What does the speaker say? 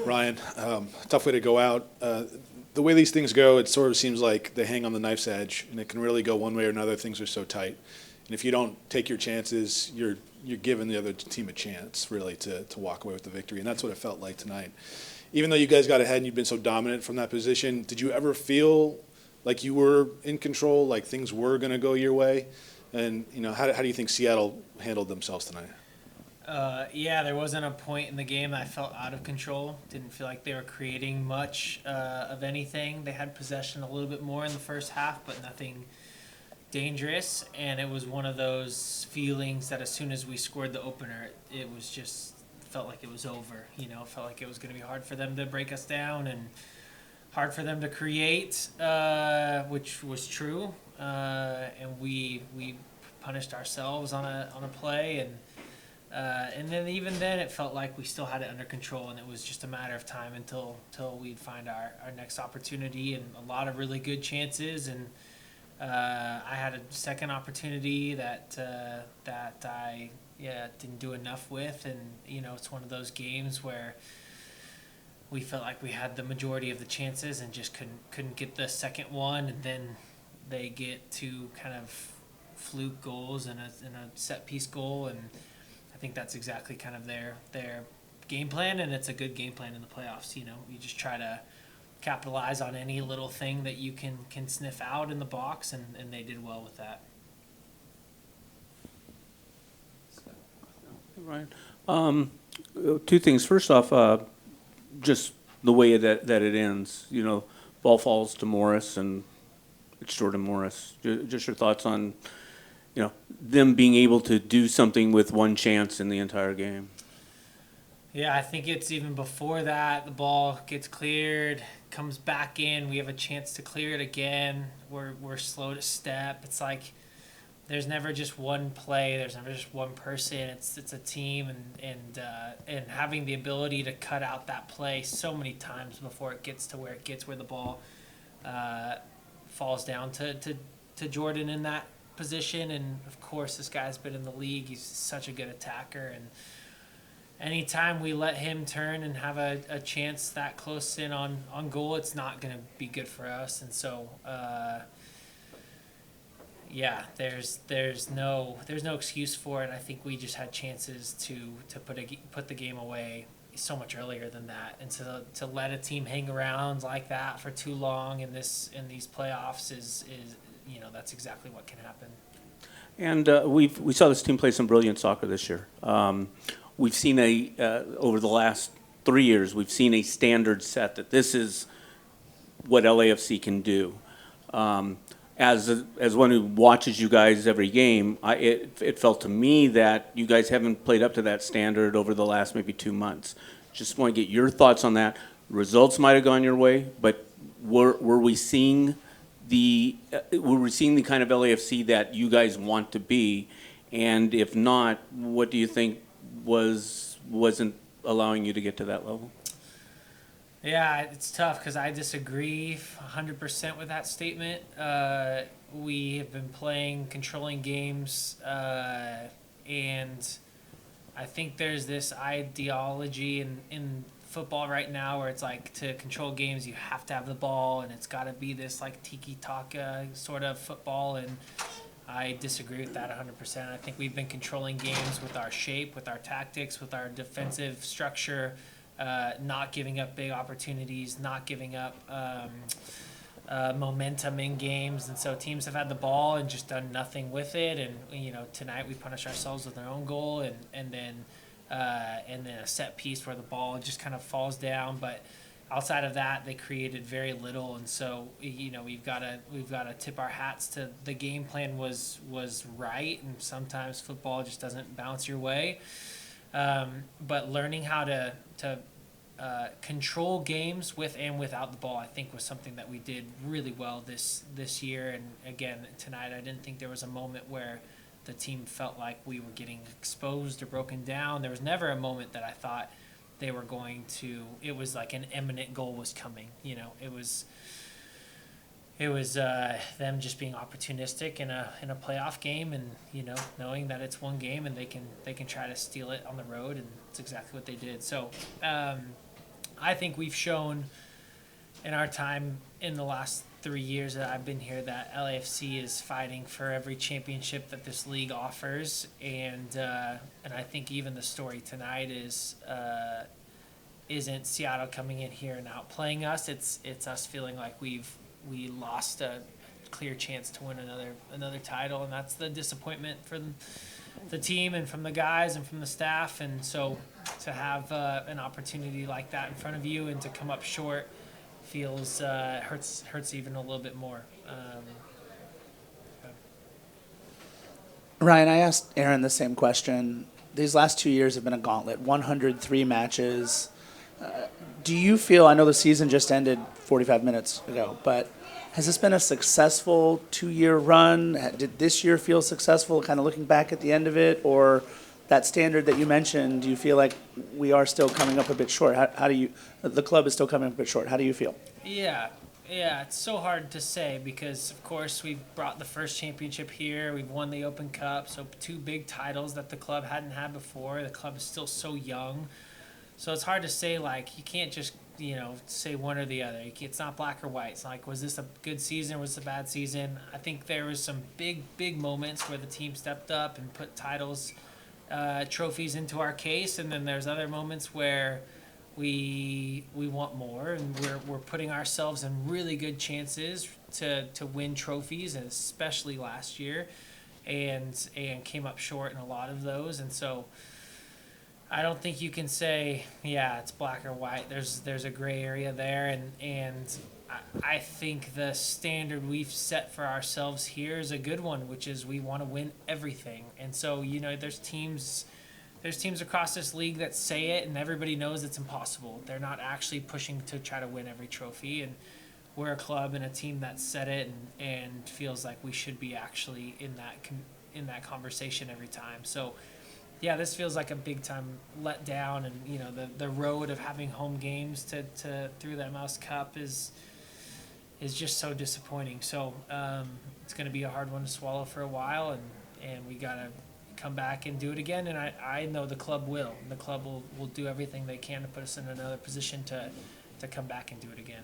Ryan, tough way to go out. The way these things go, it sort of seems like they hang on the knife's edge, and it can really go one way or another. Things are so tight, and if you don't take your chances, you're giving the other team a chance, really, to walk away with the victory, and that's what it felt like tonight. Even though you guys got ahead and you've been so dominant from that position, did you ever feel like you were in control, like things were going to go your way? And how do you think Seattle handled themselves tonight? Yeah, there wasn't a point in the game that I felt out of control. Didn't feel like they were creating much of anything. They had possession a little bit more in the first half, but nothing dangerous. And it was one of those feelings that as soon as we scored the opener, it was just felt like it was over. It felt like it was going to be hard for them to break us down and hard for them to create, which was true. And we punished ourselves on a play and then even then, it felt like we still had it under control, and it was just a matter of time until we'd find our next opportunity, and a lot of really good chances. And I had a second opportunity that I didn't do enough with, and it's one of those games where we felt like we had the majority of the chances and just couldn't get the second one, and then they get two kind of fluke goals and a set piece goal, and I think that's exactly kind of their game plan, and it's a good game plan in the playoffs. You just try to capitalize on any little thing that you can sniff out in the box, and they did well with that. Ryan, two things. First off, just the way that it ends. Ball falls to Morris, and it's Jordan Morris. Just your thoughts on them being able to do something with one chance in the entire game. Yeah, I think it's even before that. The ball gets cleared, comes back in. We have a chance to clear it again. We're slow to step. It's like there's never just one play. There's never just one person. It's a team, and having the ability to cut out that play so many times before it gets to where the ball falls down to Jordan in that position. And of course, this guy's been in the league. He's such a good attacker, and anytime we let him turn and have a chance that close in on goal, it's not going to be good for us. And so there's no excuse for it. I think we just had chances to put the game away so much earlier than that, and to let a team hang around like that for too long in these playoffs is that's exactly what can happen. And we saw this team play some brilliant soccer this year. We've seen over the last 3 years, we've seen a standard set that this is what LAFC can do. As one who watches you guys every game, it felt to me that you guys haven't played up to that standard over the last maybe 2 months. Just want to get your thoughts on that. Results might have gone your way, but were we seeing the kind of LAFC that you guys want to be? And if not, what do you think wasn't allowing you to get to that level? Yeah, it's tough because I disagree 100% with that statement. We have been controlling games, and I think there's this ideology in football right now where it's like to control games you have to have the ball, and it's got to be this like tiki-taka sort of football, and I disagree with that 100%. I think we've been controlling games with our shape, with our tactics, with our defensive structure, not giving up big opportunities, not giving up momentum in games. And so teams have had the ball and just done nothing with it. And, tonight we punished ourselves with our own goal and then a set piece where the ball just kind of falls down. But outside of that, they created very little, and so we've got to tip our hats to the game plan was right, and sometimes football just doesn't bounce your way. But learning how to control games with and without the ball, I think, was something that we did really well this year. And again, tonight, I didn't think there was a moment where the team felt like we were getting exposed or broken down. There was never a moment that I thought they were going to. It was like an imminent goal was coming. It was them just being opportunistic in a playoff game, and knowing that it's one game and they can try to steal it on the road, and it's exactly what they did. So I think we've shown in our time in the last 3 years that I've been here that LAFC is fighting for every championship that this league offers, and I think even the story tonight is isn't Seattle coming in here and outplaying us. It's us feeling like we lost a clear chance to win another title, and that's the disappointment for the team and from the guys and from the staff. And so to have an opportunity like that in front of you and to come up short feels hurts even a little bit more. Ryan, I asked Aaron the same question. These last 2 years have been a gauntlet, 103 matches. Do you feel, I know the season just ended 45 minutes ago, but has this been a successful 2-year run? Did this year feel successful, kind of looking back at the end of it? Or that standard that you mentioned, do you feel like we are still coming up a bit short? How do you, the club is still coming up a bit short. How do you feel? Yeah, it's so hard to say because, of course, we've brought the first championship here. We've won the Open Cup, so 2 big titles that the club hadn't had before. The club is still so young. So it's hard to say, like, you can't just, say one or the other. It's not black or white. It's like, was this a good season or was this a bad season? I think there was some big moments where the team stepped up and put titles, trophies into our case, and then there's other moments where we want more, and we're putting ourselves in really good chances to win trophies, and especially last year, and came up short in a lot of those. And so I don't think you can say, it's black or white. There's a gray area there, and I think the standard we've set for ourselves here is a good one, which is we want to win everything. And so, there's teams across this league that say it, and everybody knows it's impossible. They're not actually pushing to try to win every trophy, and we're a club and a team that said it and feels like we should be actually in that conversation every time. So, yeah, this feels like a big time letdown, and the road of having home games to through the MLS Cup is just so disappointing. So it's going to be a hard one to swallow for a while, and we got to come back and do it again. And I know the club will. The club will do everything they can to put us in another position to come back and do it again.